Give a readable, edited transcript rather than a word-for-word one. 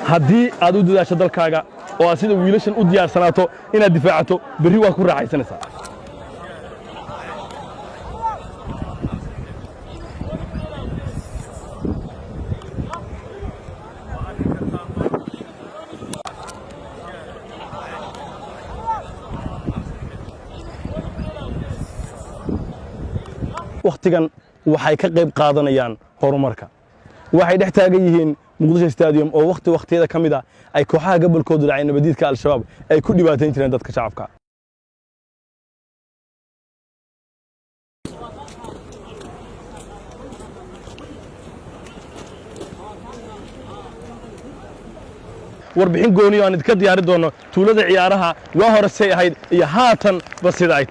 haddii aad u dadaasho dalkaaga oo aad sida wiilashan u diyaarsanaato inaad difaacato berri waa ku raaxaysanaysaa waqtigan waxay ka qayb qaadanayaan horumarka waxay dhex taagan yihiin muqdisho stadium oo waqtiyada ka mid ah ay kooxaha gobolkooda dhacay nabadiidka al-shabaab ay ku dhibaateyn jireen dadka shacabka warbixin gooni oo aan idinka diyaari doono tuulada ciyaaraha waa hore say ahayd iyo haatan ba sida ay